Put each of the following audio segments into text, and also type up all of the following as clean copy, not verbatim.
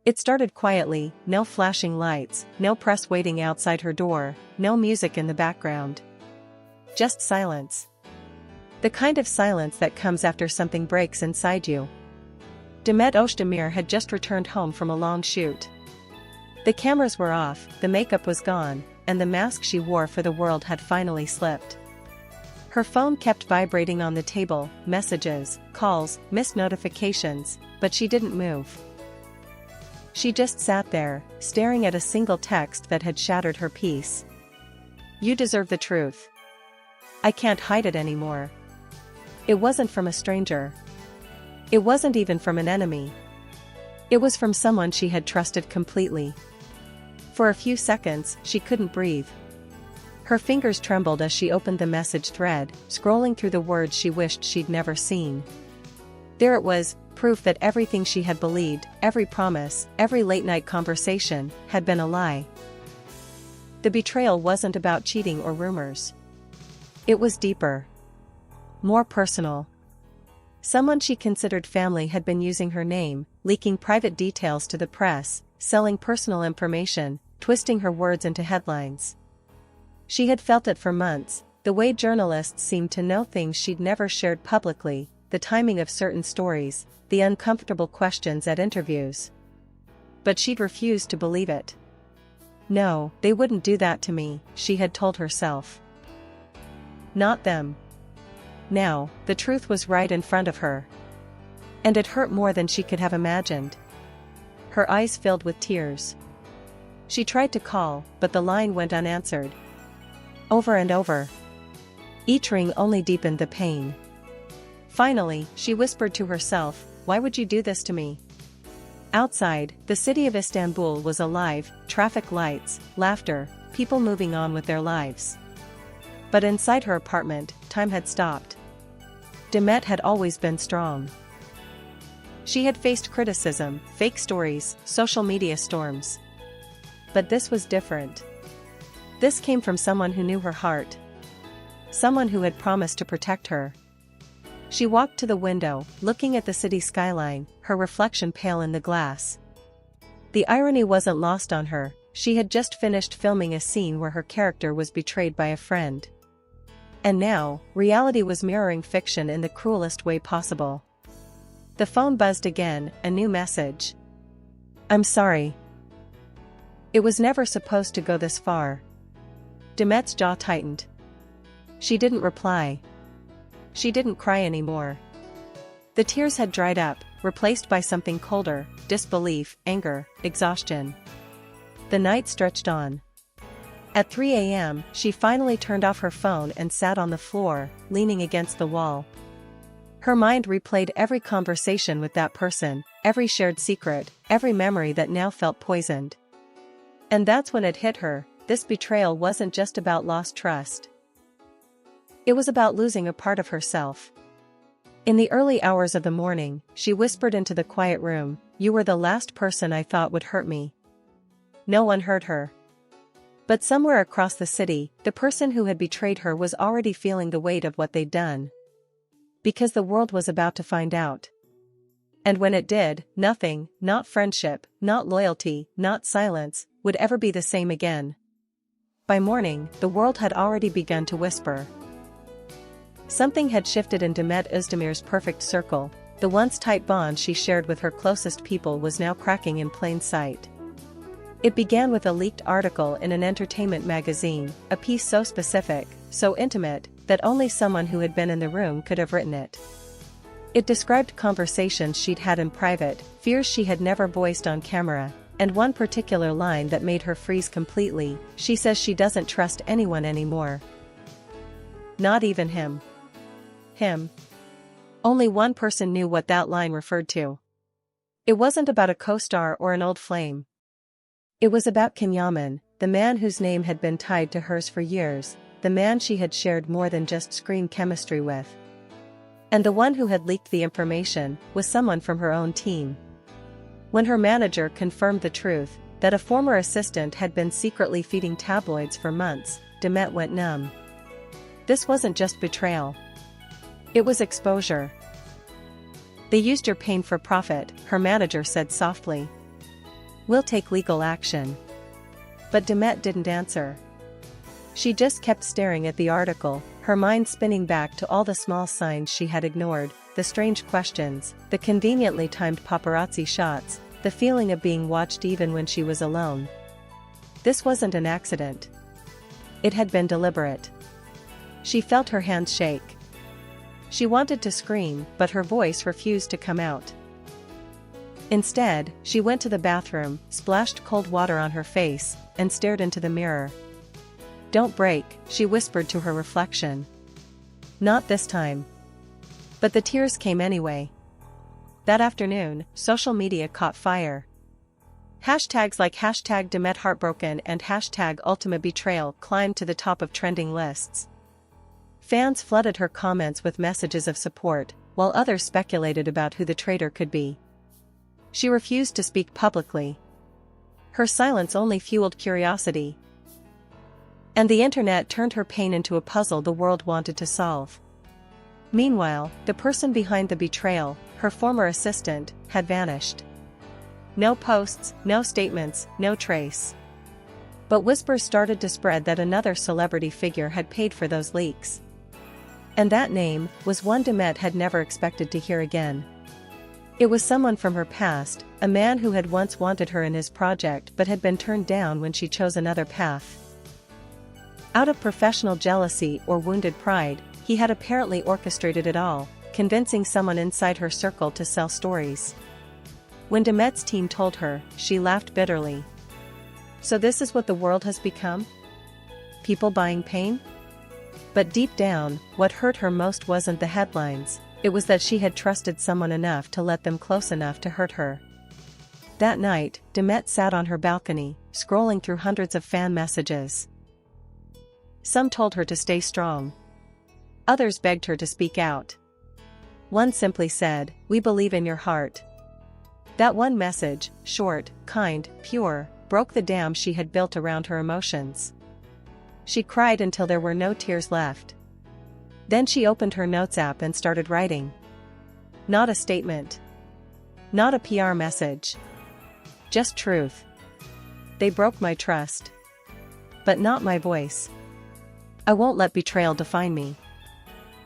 It started quietly, no flashing lights, no press waiting outside her door, no music in the background. Just silence. The kind of silence that comes after something breaks inside you. Demet Özdemir had just returned home from a long shoot. The cameras were off, the makeup was gone, and the mask she wore for the world had finally slipped. Her phone kept vibrating on the table, messages, calls, missed notifications, but she didn't move. She just sat there, staring at a single text that had shattered her peace. "You deserve the truth. I can't hide it anymore." It wasn't from a stranger. It wasn't even from an enemy. It was from someone she had trusted completely. For a few seconds, she couldn't breathe. Her fingers trembled as she opened the message thread, scrolling through the words she wished she'd never seen. There it was, proof that everything she had believed, every promise, every late-night conversation, had been a lie. The betrayal wasn't about cheating or rumors. It was deeper. More personal. Someone she considered family had been using her name, leaking private details to the press, selling personal information, twisting her words into headlines. She had felt it for months, the way journalists seemed to know things she'd never shared publicly, the timing of certain stories, the uncomfortable questions at interviews. But she'd refused to believe it. "No, they wouldn't do that to me," she had told herself. Not them. Now, the truth was right in front of her. And it hurt more than she could have imagined. Her eyes filled with tears. She tried to call, but the line went unanswered. Over and over. Each ring only deepened the pain. Finally, she whispered to herself, "Why would you do this to me?" Outside, the city of Istanbul was alive, traffic lights, laughter, people moving on with their lives. But inside her apartment, time had stopped. Demet had always been strong. She had faced criticism, fake stories, social media storms. But this was different. This came from someone who knew her heart. Someone who had promised to protect her. She walked to the window, looking at the city skyline, her reflection pale in the glass. The irony wasn't lost on her. She had just finished filming a scene where her character was betrayed by a friend. And now, reality was mirroring fiction in the cruelest way possible. The phone buzzed again, a new message. "I'm sorry. It was never supposed to go this far." Demet's jaw tightened. She didn't reply. She didn't cry anymore. The tears had dried up, replaced by something colder, disbelief, anger, exhaustion. The night stretched on. At 3 a.m., she finally turned off her phone and sat on the floor, leaning against the wall. Her mind replayed every conversation with that person, every shared secret, every memory that now felt poisoned. And that's when it hit her, this betrayal wasn't just about lost trust. It was about losing a part of herself. In the early hours of the morning, she whispered into the quiet room, "You were the last person I thought would hurt me." No one heard her. But somewhere across the city, the person who had betrayed her was already feeling the weight of what they'd done. Because the world was about to find out. And when it did, nothing, not friendship, not loyalty, not silence, would ever be the same again. By morning, the world had already begun to whisper. Something had shifted in Demet Özdemir's perfect circle. The once tight bond she shared with her closest people was now cracking in plain sight. It began with a leaked article in an entertainment magazine, a piece so specific, so intimate, that only someone who had been in the room could have written it. It described conversations she'd had in private, fears she had never voiced on camera, and one particular line that made her freeze completely. "She says she doesn't trust anyone anymore. Not even him." Him. Only one person knew what that line referred to. It wasn't about a co-star or an old flame. It was about Can Yaman, the man whose name had been tied to hers for years, the man she had shared more than just screen chemistry with. And the one who had leaked the information was someone from her own team. When her manager confirmed the truth, that a former assistant had been secretly feeding tabloids for months, Demet went numb. This wasn't just betrayal. It was exposure. "They used your pain for profit," her manager said softly. We'll take legal action. But Demet didn't answer. She just kept staring at the article, her mind spinning back to all the small signs she had ignored, the strange questions, the conveniently timed paparazzi shots, the feeling of being watched even when she was alone. This wasn't an accident. It had been deliberate. She felt her hands shake. She wanted to scream, but her voice refused to come out. Instead, she went to the bathroom, splashed cold water on her face, and stared into the mirror. "Don't break," she whispered to her reflection. "Not this time." But the tears came anyway. That afternoon, social media caught fire. Hashtags like #Demet Heartbroken and #Ultimate Betrayal climbed to the top of trending lists. Fans flooded her comments with messages of support, while others speculated about who the traitor could be. She refused to speak publicly. Her silence only fueled curiosity. And the internet turned her pain into a puzzle the world wanted to solve. Meanwhile, the person behind the betrayal, her former assistant, had vanished. No posts, no statements, no trace. But whispers started to spread that another celebrity figure had paid for those leaks. And that name was one Demet had never expected to hear again. It was someone from her past, a man who had once wanted her in his project but had been turned down when she chose another path. Out of professional jealousy or wounded pride, he had apparently orchestrated it all, convincing someone inside her circle to sell stories. When Demet's team told her, she laughed bitterly. So this is what the world has become? People buying pain? But deep down, what hurt her most wasn't the headlines, it was that she had trusted someone enough to let them close enough to hurt her. That night, Demet sat on her balcony, scrolling through hundreds of fan messages. Some told her to stay strong. Others begged her to speak out. One simply said, "We believe in your heart." That one message, short, kind, pure, broke the dam she had built around her emotions. She cried until there were no tears left. Then she opened her notes app and started writing. Not a statement. Not a PR message. Just truth. They broke my trust. But not my voice. I won't let betrayal define me.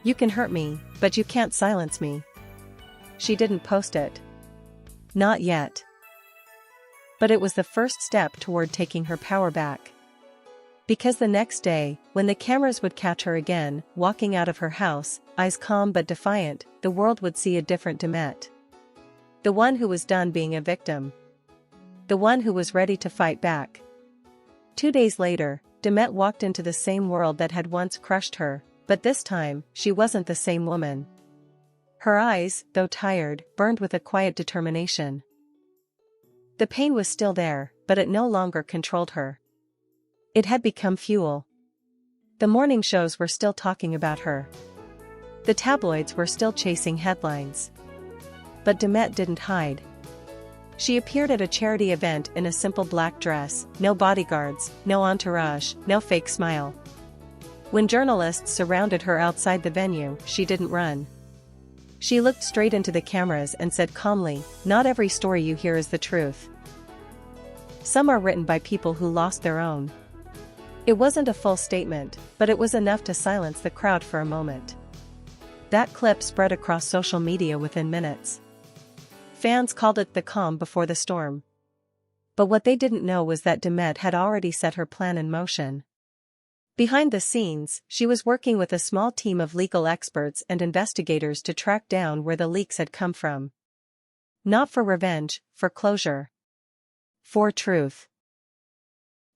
You can hurt me, but you can't silence me. She didn't post it. Not yet. But it was the first step toward taking her power back. Because the next day, when the cameras would catch her again, walking out of her house, eyes calm but defiant, the world would see a different Demet. The one who was done being a victim. The one who was ready to fight back. 2 days later, Demet walked into the same world that had once crushed her, but this time, she wasn't the same woman. Her eyes, though tired, burned with a quiet determination. The pain was still there, but it no longer controlled her. It had become fuel. The morning shows were still talking about her. The tabloids were still chasing headlines. But Demet didn't hide. She appeared at a charity event in a simple black dress, no bodyguards, no entourage, no fake smile. When journalists surrounded her outside the venue, she didn't run. She looked straight into the cameras and said calmly, "Not every story you hear is the truth. Some are written by people who lost their own." It wasn't a full statement, but it was enough to silence the crowd for a moment. That clip spread across social media within minutes. Fans called it the calm before the storm. But what they didn't know was that Demet had already set her plan in motion. Behind the scenes, she was working with a small team of legal experts and investigators to track down where the leaks had come from. Not for revenge, for closure. For truth.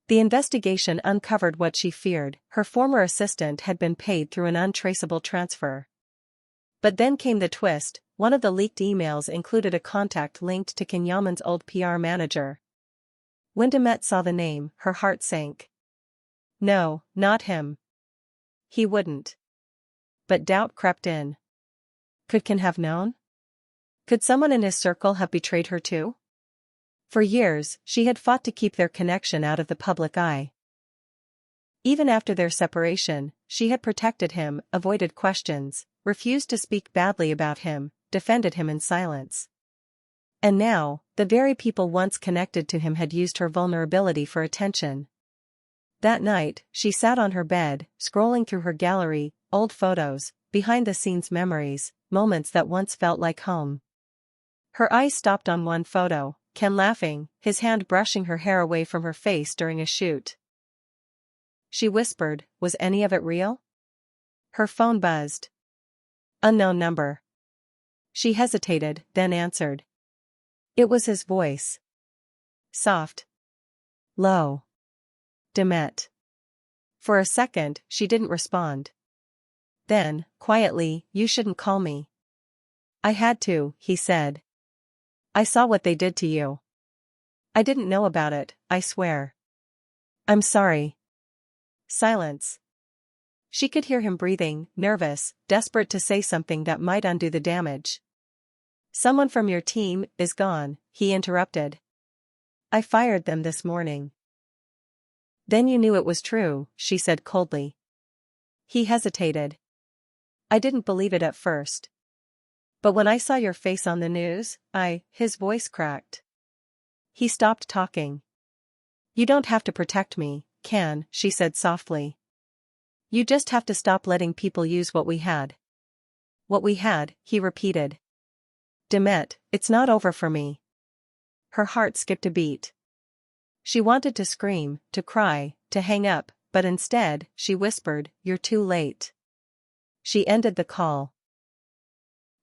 The investigation uncovered what she feared: her former assistant had been paid through an untraceable transfer. But then came the twist: one of the leaked emails included a contact linked to Can Yaman's old PR manager. When Demet saw the name, her heart sank. No, not him. He wouldn't. But doubt crept in. Could Can have known? Could someone in his circle have betrayed her too? For years, she had fought to keep their connection out of the public eye. Even after their separation, she had protected him, avoided questions, refused to speak badly about him, defended him in silence. And now, the very people once connected to him had used her vulnerability for attention. That night, she sat on her bed, scrolling through her gallery, old photos, behind-the-scenes memories, moments that once felt like home. Her eyes stopped on one photo, Ken laughing, his hand brushing her hair away from her face during a shoot. She whispered, "Was any of it real?" Her phone buzzed. Unknown number. She hesitated, then answered. It was his voice. Soft. Low. Demet. For a second, she didn't respond. Then, quietly, "You shouldn't call me." "I had to," he said. "I saw what they did to you. I didn't know about it, I swear." "I'm sorry." Silence. She could hear him breathing, nervous, desperate to say something that might undo the damage. "Someone from your team is gone," he interrupted. "I fired them this morning." "Then you knew it was true," she said coldly. He hesitated. "I didn't believe it at first. But when I saw your face on the news, his voice cracked." He stopped talking. "You don't have to protect me, Can," she said softly. "You just have to stop letting people use what we had." "What we had," he repeated. "Demet, it's not over for me." Her heart skipped a beat. She wanted to scream, to cry, to hang up, but instead, she whispered, "You're too late." She ended the call.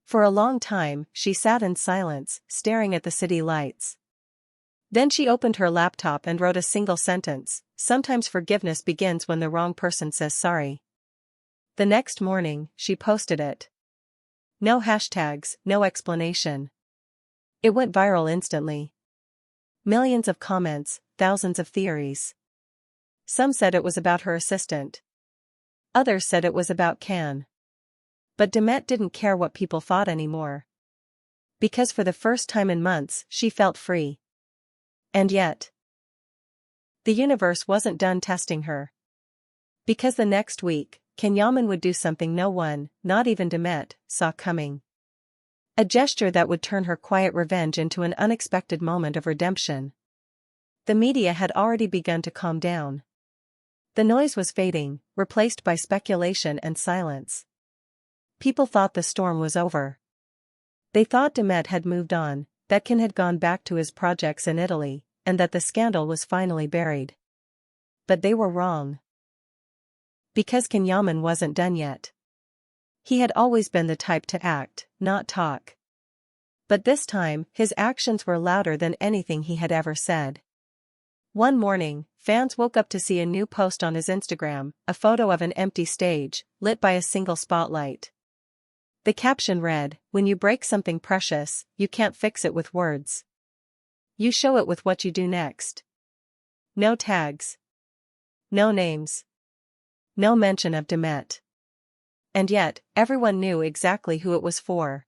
For a long time, she sat in silence, staring at the city lights. Then she opened her laptop and wrote a single sentence, "Sometimes forgiveness begins when the wrong person says sorry." The next morning, she posted it. No hashtags, no explanation. It went viral instantly. Millions of comments, thousands of theories. Some said it was about her assistant. Others said it was about Can. But Demet didn't care what people thought anymore. Because for the first time in months, she felt free. And yet, the universe wasn't done testing her. Because the next week, Can Yaman would do something no one, not even Demet, saw coming. A gesture that would turn her quiet revenge into an unexpected moment of redemption. The media had already begun to calm down. The noise was fading, replaced by speculation and silence. People thought the storm was over. They thought Demet had moved on, that Can had gone back to his projects in Italy, and that the scandal was finally buried. But they were wrong. Because Can Yaman wasn't done yet. He had always been the type to act, not talk. But this time, his actions were louder than anything he had ever said. One morning, fans woke up to see a new post on his Instagram, a photo of an empty stage, lit by a single spotlight. The caption read, "When you break something precious, you can't fix it with words. You show it with what you do next." No tags. No names. No mention of Demet. And yet, everyone knew exactly who it was for.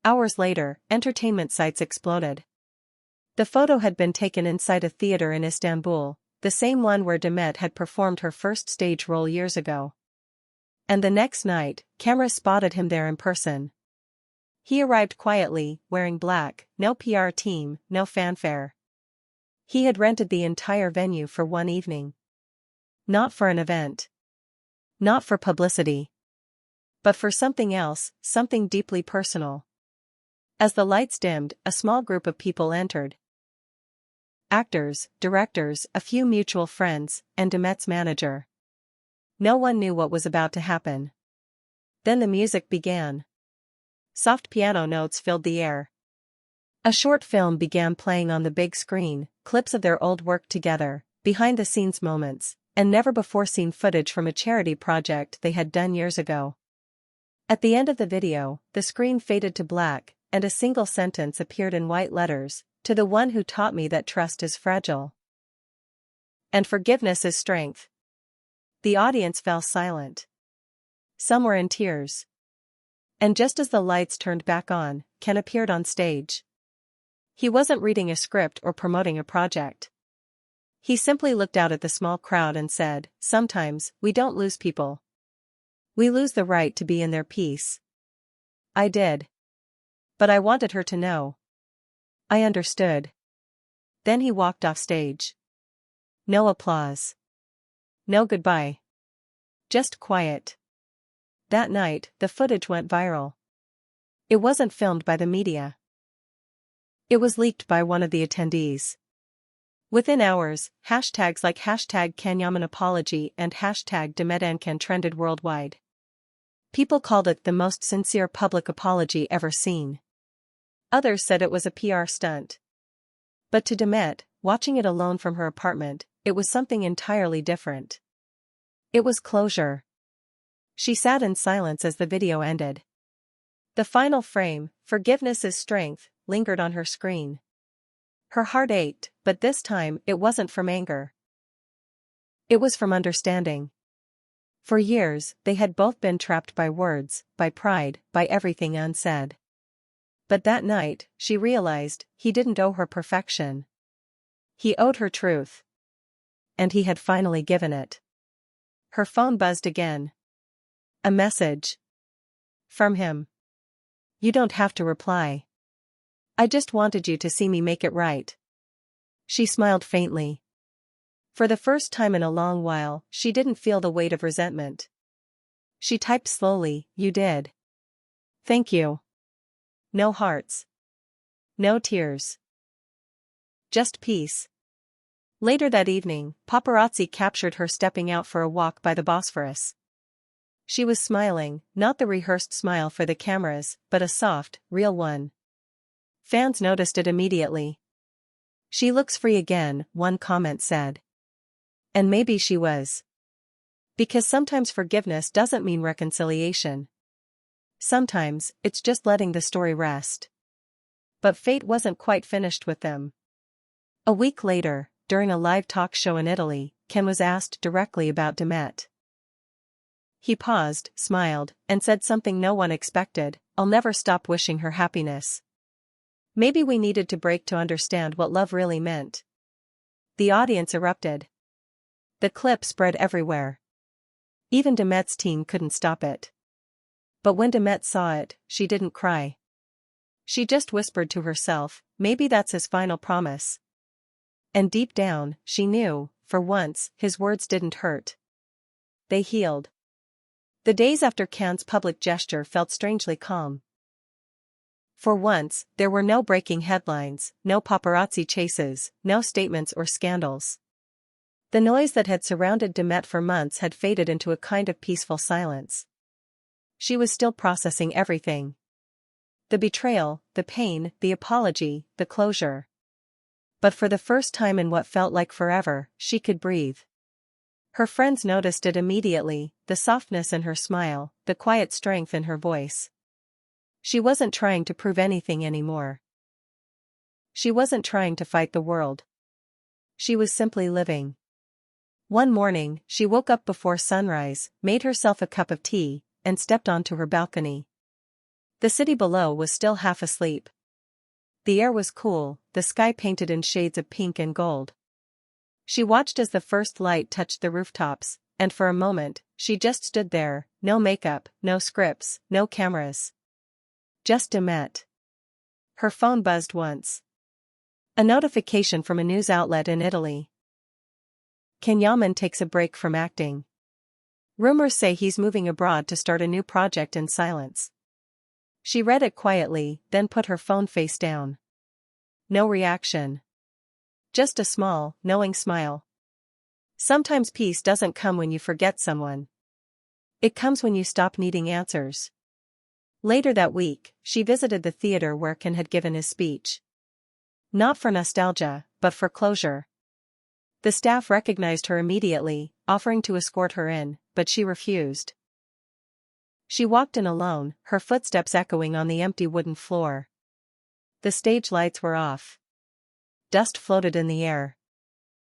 Hours later, entertainment sites exploded. The photo had been taken inside a theater in Istanbul, the same one where Demet had performed her first stage role years ago. And the next night, cameras spotted him there in person. He arrived quietly, wearing black, no PR team, no fanfare. He had rented the entire venue for one evening. Not for an event. Not for publicity. But for something else, something deeply personal. As the lights dimmed, a small group of people entered. Actors, directors, a few mutual friends, and Demet's manager. No one knew what was about to happen. Then the music began. Soft piano notes filled the air. A short film began playing on the big screen, clips of their old work together, behind-the-scenes moments, and never-before-seen footage from a charity project they had done years ago. At the end of the video, the screen faded to black, and a single sentence appeared in white letters, "To the one who taught me that trust is fragile. And forgiveness is strength." The audience fell silent. Some were in tears. And just as the lights turned back on, Ken appeared on stage. He wasn't reading a script or promoting a project. He simply looked out at the small crowd and said, "Sometimes, we don't lose people. We lose the right to be in their peace." I did. But I wanted her to know. I understood. Then he walked off stage. No applause. No goodbye. Just quiet. That night, the footage went viral. It wasn't filmed by the media. It was leaked by one of the attendees. Within hours, hashtags like hashtag Can Yaman Apology and hashtag Demet trended worldwide. People called it the most sincere public apology ever seen. Others said it was a PR stunt. But to Demet, watching it alone from her apartment, it was something entirely different. It was closure. She sat in silence as the video ended. The final frame, "Forgiveness is strength," lingered on her screen. Her heart ached, but this time it wasn't from anger. It was from understanding. For years, they had both been trapped by words, by pride, by everything unsaid. But that night, she realized, he didn't owe her perfection. He owed her truth. And he had finally given it. Her phone buzzed again. A message. From him. "You don't have to reply. I just wanted you to see me make it right." She smiled faintly. For the first time in a long while, she didn't feel the weight of resentment. She typed slowly, "You did. Thank you." No hearts. No tears. Just peace. Later that evening, paparazzi captured her stepping out for a walk by the Bosphorus. She was smiling, not the rehearsed smile for the cameras, but a soft, real one. Fans noticed it immediately. "She looks free again," one comment said. And maybe she was. Because sometimes forgiveness doesn't mean reconciliation. Sometimes, it's just letting the story rest. But fate wasn't quite finished with them. A week later, during a live talk show in Italy, Can was asked directly about Demet. He paused, smiled, and said something no one expected: "I'll never stop wishing her happiness." Maybe we needed to break to understand what love really meant. The audience erupted. The clip spread everywhere. Even Demet's team couldn't stop it. But when Demet saw it, she didn't cry. She just whispered to herself, maybe that's his final promise. And deep down, she knew, for once, his words didn't hurt. They healed. The days after Can's public gesture felt strangely calm. For once, there were no breaking headlines, no paparazzi chases, no statements or scandals. The noise that had surrounded Demet for months had faded into a kind of peaceful silence. She was still processing everything. The betrayal, the pain, the apology, the closure. But for the first time in what felt like forever, she could breathe. Her friends noticed it immediately, the softness in her smile, the quiet strength in her voice. She wasn't trying to prove anything anymore. She wasn't trying to fight the world. She was simply living. One morning, she woke up before sunrise, made herself a cup of tea, and stepped onto her balcony. The city below was still half asleep. The air was cool, the sky painted in shades of pink and gold. She watched as the first light touched the rooftops, and for a moment, she just stood there, no makeup, no scripts, no cameras. Just Demet. Her phone buzzed once. A notification from a news outlet in Italy. Can Yaman takes a break from acting. Rumors say he's moving abroad to start a new project in silence. She read it quietly, then put her phone face down. No reaction. Just a small, knowing smile. Sometimes peace doesn't come when you forget someone. It comes when you stop needing answers. Later that week, she visited the theater where Can had given his speech. Not for nostalgia, but for closure. The staff recognized her immediately, offering to escort her in, but she refused. She walked in alone, her footsteps echoing on the empty wooden floor. The stage lights were off. Dust floated in the air.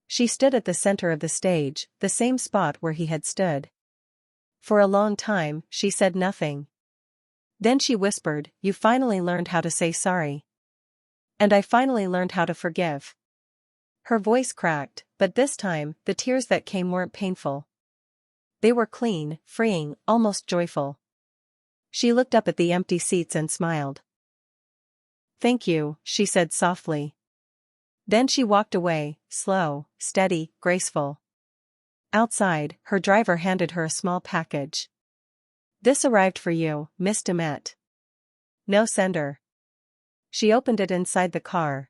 She stood at the center of the stage, the same spot where he had stood. For a long time, she said nothing. Then she whispered, "You finally learned how to say sorry. And I finally learned how to forgive." Her voice cracked, but this time, the tears that came weren't painful. They were clean, freeing, almost joyful. She looked up at the empty seats and smiled. Thank you, she said softly. Then she walked away, slow, steady, graceful. Outside, her driver handed her a small package. This arrived for you, Miss Demet. No sender. She opened it inside the car.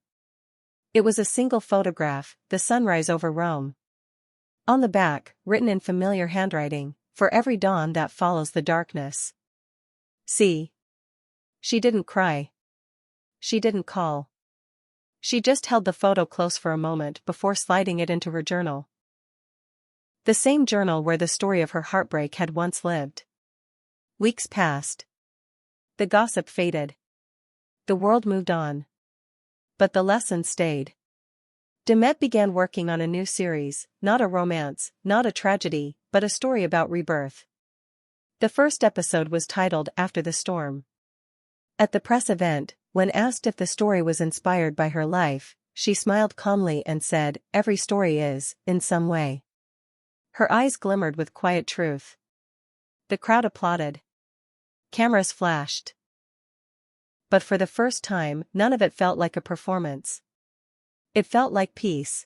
It was a single photograph, the sunrise over Rome. On the back, written in familiar handwriting, for every dawn that follows the darkness. See. She didn't cry. She didn't call. She just held the photo close for a moment before sliding it into her journal. The same journal where the story of her heartbreak had once lived. Weeks passed. The gossip faded. The world moved on. But the lesson stayed. Demet began working on a new series, not a romance, not a tragedy, but a story about rebirth. The first episode was titled After the Storm. At the press event, when asked if the story was inspired by her life, she smiled calmly and said, "Every story is, in some way." Her eyes glimmered with quiet truth. The crowd applauded. Cameras flashed. But for the first time, none of it felt like a performance. It felt like peace.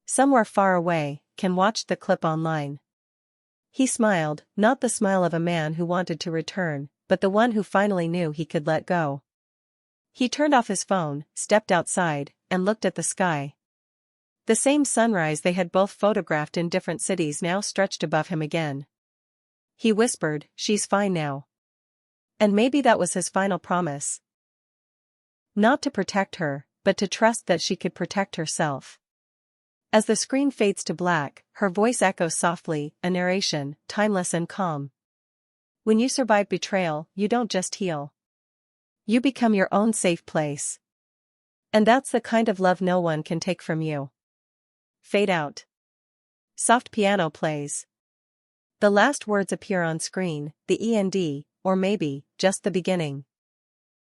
Somewhere far away, Can watched the clip online. He smiled, not the smile of a man who wanted to return, but the one who finally knew he could let go. He turned off his phone, stepped outside, and looked at the sky. The same sunrise they had both photographed in different cities now stretched above him again. He whispered, "She's fine now." And maybe that was his final promise. Not to protect her, but to trust that she could protect herself. As the screen fades to black, her voice echoes softly, a narration, timeless and calm. When you survive betrayal, you don't just heal. You become your own safe place. And that's the kind of love no one can take from you. Fade out. Soft piano plays. The last words appear on screen, the end, or maybe, just the beginning.